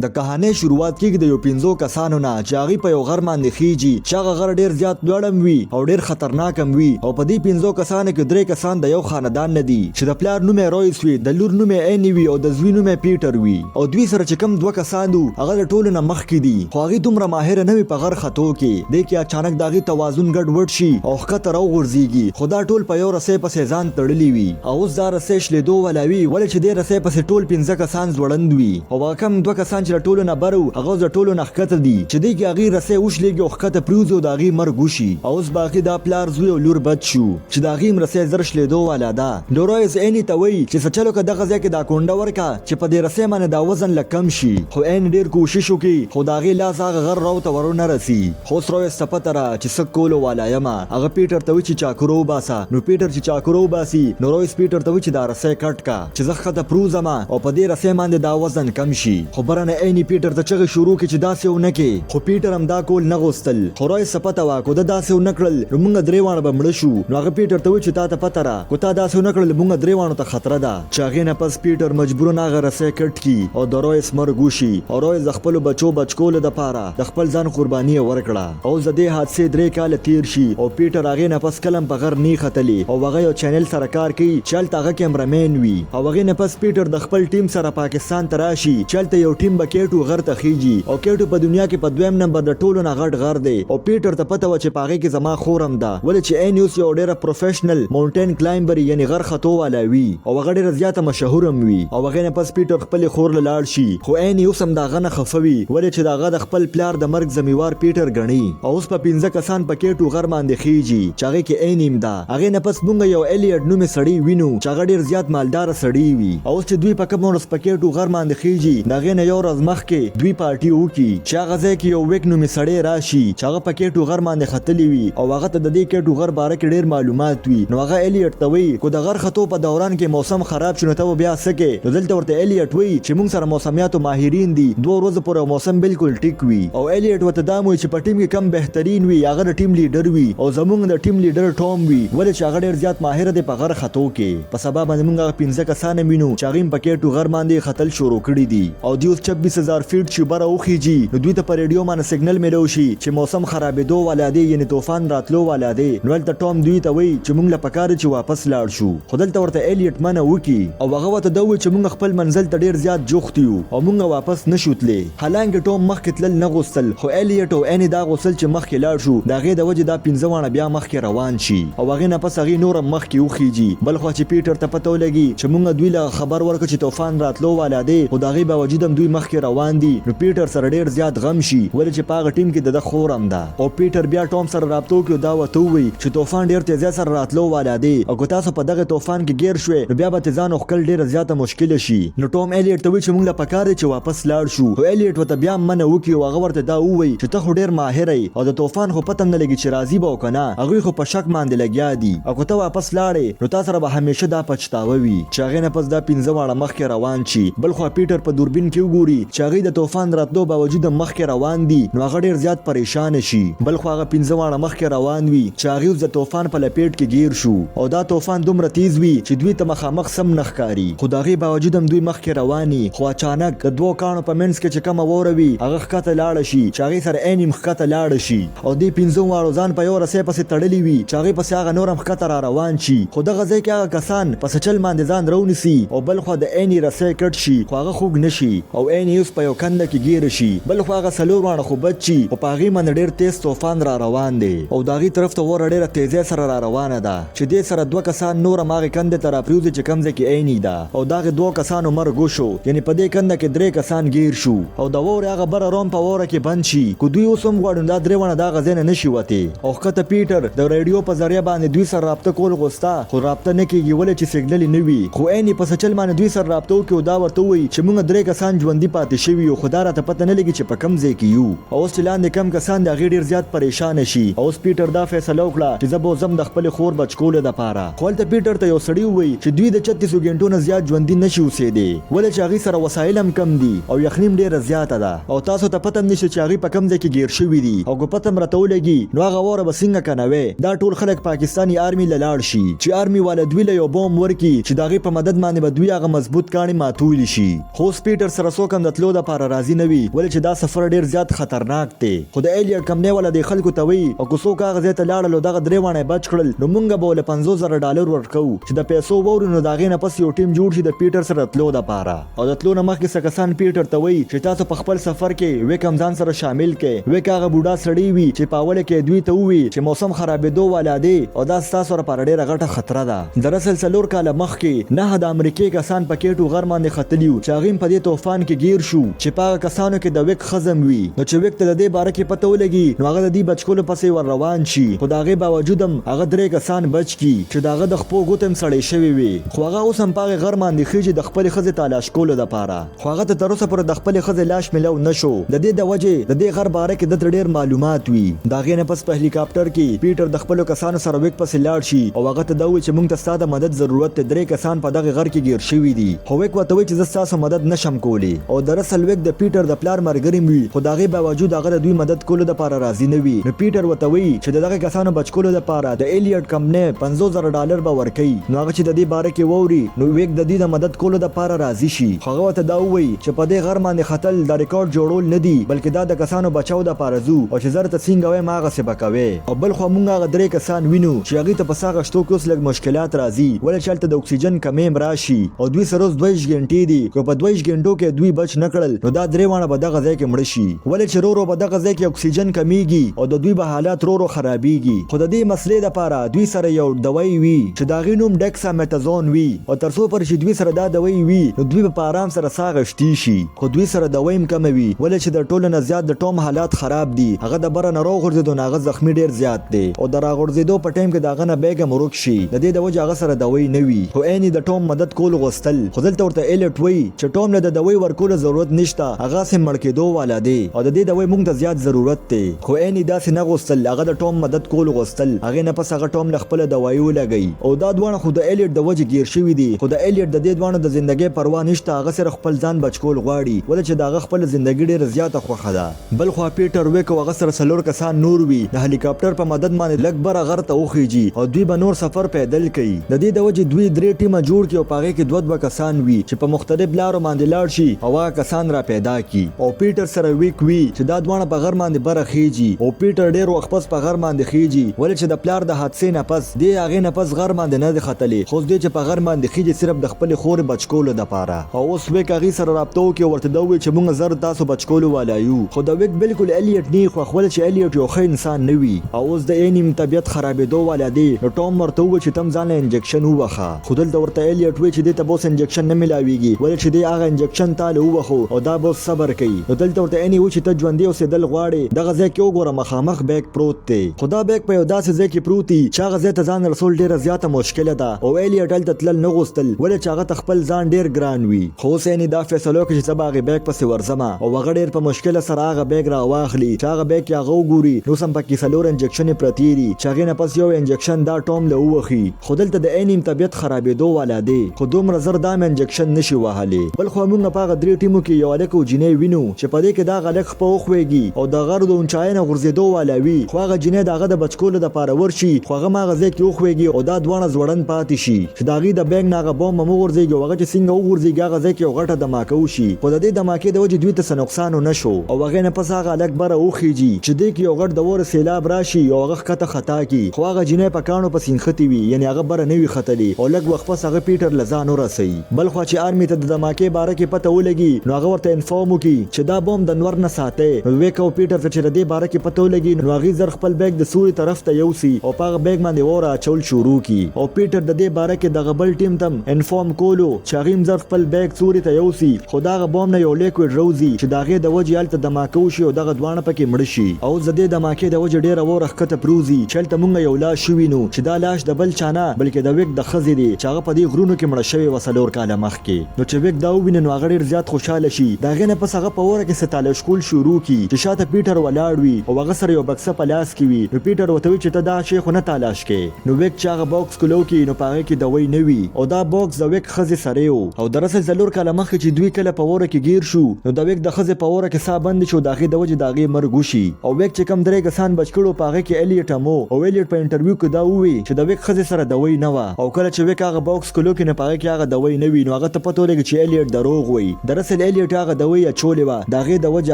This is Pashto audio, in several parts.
د کہانی شروعات کیږي د یو 15 کسانو نه چې هغه په یو غر باندې خيږي چې هغه غر ډیر زیات لوړم وي او ډیر خطرناک هم وي او په دې 15 کسانو کې 3 کسان د یو خاندان نه دي چې د پلار نوم یې رویس وي د لور نوم یې اینی وي او د زوی نوم یې پیټر وي او دوی سره چې کوم 2 کسان دي هغه د ټولو نه مخکې دي خو هغه دومره ماهر نه وي په غر خطو کې د کې اچانک داغي توازن ګډوډ شي او خطر او غورځيږي خدا ټول په یو رسې پسې ځان تړلی وي او اوس دا رسې شلیدو ولوي ولې چې د رسې پسې ټول 15 کسان ځوړند وي او هغه کم 2 کسان چې ټولو نه برو هغه د ټولو نخکته دي چې دې کې هغه رسې وشلېږي او خکته پریوزي او د هغې مرګ وشي او اوس باقي دا پلار زوی او لور بد شو چې د هغې رسې زر شلېدو والا ده نو رویس ایني ته وایي چې څه چلو که دغه ځای کې دا کونډه ورکه چې په دې رسې باندې دا وزن لږ کم شي خو این ډېر کوشش وکړي خو د هغې لاس هغه غر راوته ورونه رسي خو اوس رویس ته پته ده چې څه کولو والا یمه هغه پیټر ته وایي چې چاکرو وباسه نو پیټر چې چاکرو وباسي نو رویس پیټر ته وایي چې دا رسې کټ کا چې زه ښکته پروزمه او په دې رسې باندې دا وزن کم شي خو بره نه ایني پیټر ته چغې شروع کړي چې داسې ونه کې خو پیټر هم دا کول نه غوښتل خو رویس ته پته وه که ده داسې ونه کړل نو موږ 3 واړه به مړه شو نو هغه پیټر ته وایي چې تا ته پته ده که تا داسې ونه کړل موږ 3 واړو ته خطره ده چې هغې نه پس پیټر مجبورن هغه رسۍ کټ کړي او د رویس مرګ وشي او رویس د خپلو بچو بچکولو دپاره د خپل ځان قرباني یې ورکړه او د دې حادثې 3 کاله تیر شي او پیټر هغې نه پس کلم په غر نی ختلی او هغه یو چینل سره کار کوي چې هلته هغه کیمرامین وي او هغې نه پس پیټر د خپل ټیم سره پاکستان ته راشي چې هلته یو ټیم به کیټو غر ته خیږي او کیټو په دنیا کې په 2م نمبر د ټولو نه غټ غر دی او پیټر ته پته وه چې په هغې کې زما خور هم ده ولې چې این اوس یو ډېره پروفیشنل ماونټین کلایمبر یعنې غر خطو والا وي او هغه ډېره زیاته مشهور هم وي او هغې نه پس پیټر خپلې خور له لاړ شي خو این اوس هم د هغه نه خفه وي ولې چې د هغه د خپل پلار د مرګ ذمیوار پیټر ګڼي او اوس په 15 کسان په کیټو غر باندې خیږي چې هغې کې این هم ده هغې نه پس موږ یو ایلیټ نومې سړی وینو چې هغه ډېر زیات مالداره سړی وي او اوس چې دوی په کوم ورځ په کیټو غر باندې خیږي د هغې نه یو ورځ مخکې دوی پارټي وکړي چې هغه ځای کې یو ویک نومې سړی راشي چې هغه په کیټو غر باندې ختلی وي او هغه ته د دې کیټو غر باره کې ډېر معلومات وي نو هغه ایلیټ ته وایي که د غر خطو په دوران کې موسم خراب شو نو ته به بیا څه کوې نو دلته ورته ایلیټ وایي چې موږ سره موسمیاتو ماهرین دي 2 ورځو پورې موسم بالکل ټیک وي او ایلیټ ورته دا وایي چې په ټیم کې کم بهترین وي هغه د ټیم لیډر وي او زموږ د ټیم لیډر ټوم وي ولې چې هغه ډېر زیات ماهر دی په غر خطو کې په سبا باندې موږ هغه 15 کسان وینو چې هغې په کیټو غر باندې ختل شروع کړي دي او دوی اوس 24000 فیټ چې بره وخیږي نو دوی ته په ریډیو باندې سیګنل میلو شي چې موسم خرابېدو والا دی یعنې طوفان راتلو والا دی نو هلته ټوم دوی ته وایي چې موږ له پکار چې واپس لاړ شو خو دلته ورته ایلیټ منع وکړي او هغه ورته دا وایي چې موږ خپل منزل ته ډېر زیات جوخت یو او موږ واپس نشو تللی حالانکې ټوم مخکې تلل نه غوښتل خو ایلیټ او ایني دا غوښتل چې مخکې لاړ شو د هغې د وجې دا 15 واړه بیا مخکې روان شي او هغې نه پس هغې نور هم مخکې وخیږي بل خوا چې پیټر ته پته ولګي چې موږ دوی له خبر ورکړو چې طوفان راتلو والا دی خو د هغې باوجود هم دوی مخکې روان دي نو پیټر سره ډېر زیات غم شي ولې چې په هغه ټیم کې د خور هم ده او پیټر بیا ټوم سره رابطه وکړي دا ورته ووایي چې طوفان ډېر تیزۍ سره راتلو والا دی او که تاسو په دغه طوفان کې ګیر شوې نو بیا به تې ځان وښکل ډېره زیاته مشکله شي نو ټوم ایلیټ ته وایي چې موږ له پکار دی چې واپس لاړ شو خو ایلیټ ورته بیا منع وکړي او هغه ورته دا ووایي چې ته خو ډېر ماهر یې او د طوفان خو پته نه لګي چې راځي به او که نه هغوی خو په شک باندې لګیا دي او که ته واپس لاړې نو تا سره به همیشه دا پچتاوه وي چې هغې نه پس دا 15 واړه مخکې روان شي بل خوا پیټر په دوربین کې وګوري چې هغوی د طوفان راتلو باوجود مخکې روان دي نو هغه ډېر زیات پریشانه شي بل خو هغه 15 واړه مخکې روان وي چې هغې اوس د طوفان په لپیټ کې ګیر شو او دا طوفان دومره تیز وي چې دوی ته مخامخ سم نه ښکاري خو د هغې باوجود هم دوی مخکې رواني خو اچانک د 2 کاڼو په منځ کې چې کومه واوره وي هغه ښکته لاړه شي چې هغې سره عین هم ښکته لاړه شي او دې 15 واړو ځان په یو رسۍ پسې تړلي وي چې هغې پسې هغه نور هم ښکته را روان شي خو دغه ځای کې هغه کسان په سچل باندې ځان راونیسي او بل خوا د عیني رسۍ کټ شي خو هغه خوږ نه شي او عیني اوس په یو کنده کې ګیره شي بل خو هغه 4 واړه خو بچ شي او په هغې باندې ډېر تیز طوفان را روان دی او د هغې طرف ته وره ډېره تیزۍ سره را روانه ده چې دې سره 2 کسان نور هم هغې کندې ته راپرېوځي چې کوم ځای کې عیني ده او د هغې 2 کسانو مرګ وشو یعنې په دې کنده کې 3 کسان ګیر شو او د واورې هغه بره روم په واوره کې بند شي که دوی اوس هم غواړي دا 3 ونه د هغه ځای نه نشي وتې او ښکته پیټر د ریډیو په ذریعه باندې دوی سره رابطه کول غوښته خو رابطه نه کېږي ولې چې سیګنل یې نه وي خو عیني په سچل باندې دوی سره رابطه وکړي او دا ورته ووایي چې موږ 3 کسان ژوندي پاتې شوي یو خو دا راته پته نه لګي چې په کوم ځای کې یو او اوس چې لاندې کم کسان د هغې ډېر زیات پریشانه شي او اوس پیټر دا فیصله وکړه چې زه به ځم د خپلې خور بچکولو دپاره خو هلته پیټر ته یو سړي ووایي چې دوی د 36 ګنټو نه زیات ژوندي نشي اوسېدی ولې چې هغوی سره وسایل هم کم دي او یخني هم ډېره زیاته ده او تاسو ته پته هم نشته چې هغوی په کوم ځای کې ګیر شوي دي او که پته هم راته ولګي نو هغه واوره به څنګه کنوې دا ټول خلک پاکستاني آرمي له لاړ شي چې آرمي والا دوی له یو بوم ورکړي چې د هغې په مدد باندې به دوی هغه مضبوط کاڼي ماتولی شي خو اوس پیټر سره څوک هم هم د تلو د پاره راضي نه وي ولې چې دا سفر ډیر زیات خطرناک دی خو د ایلیټ کمپنۍ والا د خلکو ته وی او که څوک هغه ځای ته لاړل او دغه درې وانه بچ کړل نو مونږ به ول $50,000 ورکو چې د پیسو وورو نو دا غینه پس یو ټیم جوړ شي د پیټر سره تلو د پاره او د تلو نه مخکې سکسان پیټر ته وی چې تاسو په خپل سفر کې وې کم ځان سره شامل کې وې کاغه بوډا سړی وي چې پاول کې دوی ته وی چې موسم خرابېدو والا دی او دا تاسو لپاره ډیره غټه خطر ده دراصل څلور کاله مخکې نه د امریکای کسان پکېټو غر باندې ختلیو چې هغه په دې طوفان کې گیر شو چې پاغه کسانو کې د وک خزم وي نو چې وک ته د دې باره کې پته ولګي نو هغه د دې بچکولو پسې ور روان شي خو دا غي باوجود هم هغه درې کسان بچ کی چې داغه د خپل ګوتم سړی شوی وي خو هغه اوس هم پاغه غر باندې خېږي د خپل خزه تلاش کولو د پاره خو هغه ته تر اوسه پر د خپل خزه لاش ملو نشو د دې د وجه د دې غر باره کې د ډېر معلومات وي دا غي نه پس په هلیکاپټر کې پیټر د خپل کسانو سره وک پسې لاړ شي او هغه ته دا وی چې موږ ته ستاسو مدد ضرورت دی درې کسان په دغه غر کې گیر شوی دي خو وک وته وی چې تاسو مدد نشم کولی او دراصل وک د پیټر د پلار مرګریم وي خو دا غي باوجود هغه د دوی مدد کولو د پاره راضي نه وي نو پیټر وته وی چې دغه کسانو بچ کولو د پاره د ایلیټ کمپنۍ $50,000 به ورکړي نو هغه چې د دې باره کې ووري نو وک د دې د مدد کولو د پاره راضي شي هغه وته دا وی چې په دې غر باندې خطل د ریکارډ جوړول نه دي بلکې دا د کسانو بچاو د پاره زو او چې زر ته څنګه وای ماغه څه بکوي او بل خو مونږ هغه درې کسان وینو چې هغه ته په ساغه شتو کې اوس لږ مشکلات راځي ولې چلته د اکسیجن کمې راشي او دوی سره 2 غنټې دي کو په 2 غنټو کې دوی بچ نکړل نو دا درې وانه به دغه ځای کې مړ شي ولې چې رو به دغه ځای کې اکسیجن کمیږي او د دوی به حالات رو خرابيږي خو د دې مسلې لپاره دوی سره یو دوايي وي چې دا غینوم ډیکساميتازون وي او تر څو پر چې دوی سره دا دوايي وي نو دوی په آرام سره ساغه شتي شي خو دوی سره دوايم کموي ولې چې د ټولو نه زیات د ټوم حالات خراب دي هغه د بره نه راغورځېدو نه هغه زخمی ډیر زیات دی او د راغورځېدو په ټایم کې داغه نه بیګه مرګ شي د دې د وجه هغه سره دوايي نه وي خو عیني د ټوم مدد کول غوښتل خو دلته ورته ایلیټ وی چې ټوم له د دوايي ورکول ضرورت نشته هغه سم مړ کېدو والا دی او د دې دوايي موږ ته زیات ضرورت دی خو عیني داسې نه غوښتل هغه د ټوم مدد کول غوښتل هغه نه پس هغه ټوم له خپل دوايي ولګي او دا دوه خو د ایلیټ د وجه گیر شوی دی خو د ایلیټ د دې دوه د ژوندۍ پروا نشته هغه سره خپل ځان بچکول غواړي ولې چې داغه خپل ژوندۍ ډیره زیاته خوخه ده بل خو پیټر وک او هغه سره څلور کسان نور وي د هلیکاپټر په مدد باندې لګ بره غر ته وخیږي او دوی به نور سفر پیدل کوي د دې د وجه دوی درې ټیمه جوړ کړي او پاره کې دوه کسان وي چې په مختلف لارو باندې لاړ شي او هغه کسان را پیدا کی او پیټر سره وک وي چې دا دوه په غر باندې بره خيږي او پیټر ډیر وخت پس په غر باندې خيږي ولې چې د پلار د حادثې نه پس دی هغه نه پس غر باندې نه ختلې خو دې چې په غر باندې خيږي صرف د خپل خور بچکولو د پاره او اوس وک هغه سره رابطو کې ورته دوی چې موږ زر تاسو بچکولو والایو خو د وک بالکل الیټ نه خو خپل چې الیټ یو ښه انسان نه وي او اوس د اینیم طبيعت خرابېدو والا دی نو ټوم ورته و چې تم ځان له انجکشن ووخه خو دلته ورته الیټ وی چې دې ته بوس انجکشن نه ملاويږي ولې چې دې هغه انجکشن تاله ووخو او دا بوس صبر کوي نو دلته ورته اینی و چې ته ژوندې اوسېدل غواړي دغه ځای کې وګوره مخامخ بیگ پروت دی خدا بیگ په یو داسې ځای کې پروت دی چې هغه ځای ته ځان رسول ډیره زیاته مشکله ده او الیټ هلته تلل نه غوښتل ولې چې هغه ته خپل ځان ډیر ګران وي خو اوس یې دا فیصله وکړه چې زه به هغې بیگ پسې ورځم او هغه ډیر په مشکله سره هغه بیگ را واخلي چې هغه بیگ کې هغه وګوري نو سم پکې څلور انجکشنې پرتې دي چې هغې نه پس یو انجکشن دا ټوم له ووخي خو دلته د اینیم طبیعت خرابېدو والا دی خو دومره زر دا انجکشن نشي وهلی بل خو موږ په هغه درې ټیمو کې یو هلک او جینۍ وینو چې په دې کې دا هلک خپه وخویږي او د غر د اونچایۍ نه غورځېدو والا وي خو هغه جینۍ د هغه د بچکولو دپاره ورشي خو هغه هم هغه ځای کې وخویږي او دا دواړه زوړن پاتې شي چې د هغې د بیګ نه هغه بوم هم وغورځېږي او هغه چې څنګه وغورځېږي هغه ځای کې یو غټه دماکه وشي خو د دې دماکې د وجې دوی ته څه نقصان ونه شو او هغې نه پس هغه هلک بره وخیږي چې دې کې یو غټ د وره سیلاب راشي او هغه ښکته خطا کړي خو هغه جینۍ په کاڼو پسې نښتې وي یعنې هغه بره نه وي ختلې او لږ وخت پس هغه پیټر له ځان ورسوي بل خوا چې آرمي ته د دماکې باره کې پته ولګي نو هغه ورته انفارم وکړي چې دا بوم د نور نه ساتئ نو ویک او پیټر ته چې د دې باره کې پته ولګي نو هغې زر خپل بیګ د سوري طرف ته یوسي او په هغه بیګ باندې وره اچول شروع کړي او پیټر د دې باره کې دغه بل ټیم ته انفارم کولو چې هغې هم زر خپل بیګ سوري ته یوسي خو دغه بوم نه یو لیکوډ روزي چې د هغې د وجې هلته دماکه وشي او دغه دواړه پکې مړه شي او د دې دماکې د وجې ډېره وره ښکته پروزي چې هلته موږ یو لاش ووینو چې دا لاش د بل چا نه بلکې د ویک د ښځې دی چې هغه په دې غرونو کې مړه شوې وه 4 کاله مخکې نو چې ویک دا وویني نو هغه ډېر زیات خوشحاله شي د هغې نه پس هغه په وره کې څه تالش کول شروع کړي چې شاته پیټر ولاړ وي او هغه سره یو بکسه په لاس کې وي نو پیټر ورته وایي چې ته دا شی خو نه تالاش کې نو ویک چې هغه باکس کلو کړي نو په هغې کې دوی نه وي او دا باکس د ویک ښځې سره و او دراصل 4 کاله مخکې چې دوی کله په وره کې ګیر شو نو د ویک د ښځې په وره کې ساه بندې شو د هغې د وجې د هغې مرګ وشي او ویک چې کم 3 کسان بچ کړو په هغې کې الیټ هم او الیټ په انټرویو کې دا ووایي چې د ویک ښځې سره دوی نه وه او کله چې ویک هغه باکس کلو کې نو په هغې کې هغه دوی نه وي نو هغه ته پته ولګي چې الیټ دروغ وایي دراصل اصل الیټ هغه دوی اچولې وه د هغې د وجې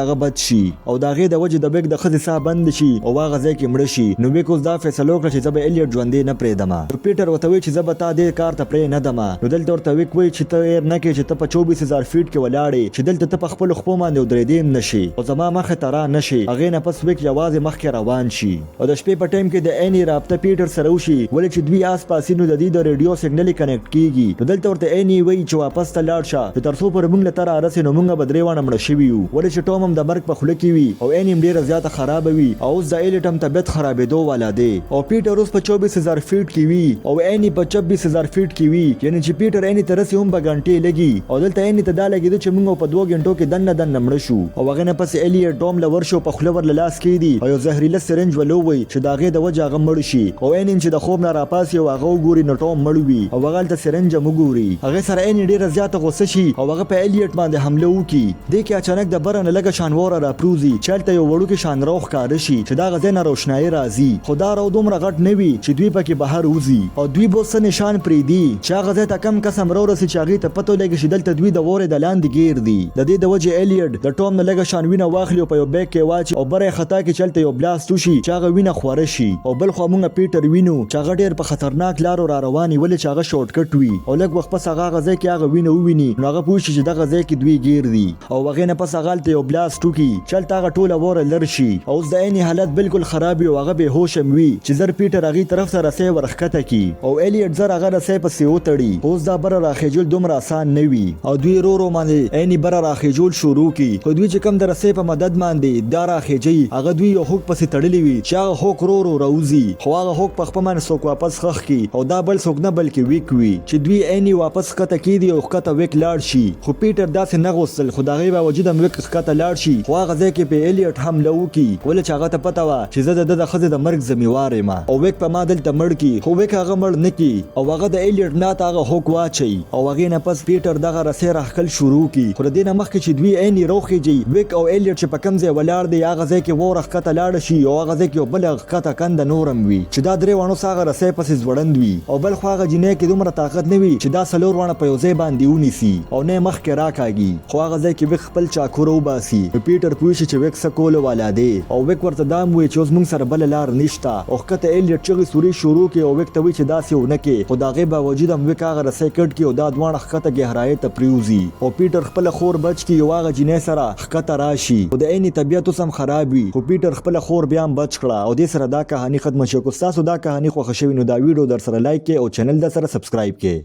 هغه بد شي او د هغې د وجې د بیک د ښځې ساه بند شي او هغه ځای کې مړه شي. نو بیک اوس دا فیصله وکړه چې زه به الیټ ژوندی نه پرېږدمه. پیټر ورته وایي چې زه به تا دې کار ته پرې نه دمه. نو دلته ورته ویک وایي چې ته هېر نه کړې چې ته په 24,000 فیټ کې ولاړې چې دلته ته په خپلو خپو باندې ودرېدې هم نه شې او زما مخې ته را نه شې. هغې نه پس ویک یوازې مخکې روان شي او د شپې په ټایم کې د ایني رابطه پیټر سره وشي ولې چې دوی آس پاسي نو د دې د ریډیو سیګنل کنیکټ کیږي. نو دلته ورته ایني وایي چې واپس ته لاړ شه چې تر څو پورې موږ له ته رارسې نو موږ به درې واړه مړه شوي یو ولې چې ټوم هم د مرګ په خوله کې وي او ایني هم ډېره زیاته خرابه وي او اوس د ایلیټ هم طبیعت خرابېدو والا دی او پیټر اوس په 24,000 فیټ کې وي او ایني په 26,000 فیټ کې وي. یعنې چې پیټر ایني ته رسي هم به ګنټې لګي او دلته ایني ته دا لګېده چې موږ په 2 غنټو کې دننه مړه شو او هغې نه پس ایلیټ ټوم له ورشو په خوله ورله لاس کېږدي او یو زهریله سرنج ولووئ چې د هغې د وجې هغه مړ شي او ایني چې د خوب نه راپاسي او هغه وګوري نو ټوم مړ وي او هغه هلته سرنج هم وګوري. هغې سره ایني ډېره زیاته غوسه شي او هغه په ایلیټ باندې حمله وکړي. دې کې اچانک د بره نه لږه شان وره راپروزي چې هلته یو وړوکی شان رو ښکاره شي چې د هغه ځای نه روشنایي راځي خو دا رو دومره غټ نه وي چې دوی پکې بهر وځي او دوی به څه نشان پرېږدي چې هغه ځای ته کم قسم راورسي چې هغې ته پته ولګي چې دلته دوی د وورې د لاندې ګیر دي. د دې د وجې ایلیټ د ټوم نه لږه شان وینه واخلي او په یو بیگ کې واچي او بره یې خطا کې چې هلته یو بلاست وشي چې هغه وینه خوره شي او بل خوا موږ پیټر وینو چې هغه ډېر په خطرناک لارو را روان ولې چې هغه شورټ کټ وي او لږ وخت پس هغه ځای کې هغه وینه وویني نو هغه پوه شي چې دغه ځای کې دوی ګیر دي او هغې نه پس هغه هلته یو بلاست وکړي چې هلته هغه ټوله وره لر شي او اوس د ایني حالت بالکل خراب وي او هغه بېهوش هم وي چې زر پیټر هغې طرف ته رسۍ ورښکته کړي او ایلیټ زر هغه رسۍ پسې وتړي. اوس دا بره راخېجول دومره آسان نه وي او دوی ورو باندې ایني بره راخېجول شروع کړي خو دوی چې کوم د رسۍ په مدد باندې دا راخېجوي هغه دوی یو هوک پسې تړلی وي چې هغه هوک ورو راوځي خو هغه هوک په خپل باندې څوک واپس خښ کړي او دا بل څوک نه بلکې ویک وي چې دوی ایني واپس ښکته کېږدي او ښکته ویک لاړ شي خو پیټر داسې نه غوښتل خو د هغې باوجود هم ویک ښکته لاړ شي خو هغه ځای کې په ایلیټ حمله وکړي ولې چې هغه ته پته وه چې زه د ده د ښځې د مرګ ذمېوار یم او ویک په ما دلته مړ کړي خو ویک هغه مړ نه کړي او هغه د ایلیټ ملا ته هغه هوک واچوي او هغې نه پس پیټر دغه رسۍ راښکل شروع کړي خو د دې نه مخکې چې دوی ایني راوخېجي ویک او ایلیټ چې په کوم ځای ولاړ دی هغه ځای کې وره ښکته لاړه شي او هغه ځای کې یو بله ښکته کنده نور هم وي چې دا درې واڼو هغه رسۍ پسې ځوړند وي او بل خو هغه جینۍ کې دومره طاقت نه وي چې دا 4 واڼه په یو ځای باندې ونیسي او نه یې مخکې راکاږي خو هغه ځای کې ویک خپل چاکو راوباسي پیټر پوه شي چې ویک څه کولو والا دی او ویک ورته دا هم وایي چې اوس موږ سره بله لار نشته او ښکته ایلیټ چغې سوري شروع کړي او ویک ته وایي چې داسې ونه کړې خو د هغې باوجود هم ویک هغه رسۍ کټ کړي او دا دواړه ښکته ګهرایۍ ته پرېوځي او پیټر خپله خور بچ کړي یو هغه جینۍ سره ښکته راشي خو د ایني طبیعت اوس هم خراب وي خو پیټر خپله خور بیا هم بچ کړه او دې سره دا کهاني ختمه شوه. که ستاسو دا کهاني خوښه شوې نو دا ویډیو در سره لایک کړئ او چینل در سره سبسکرایب کړئ.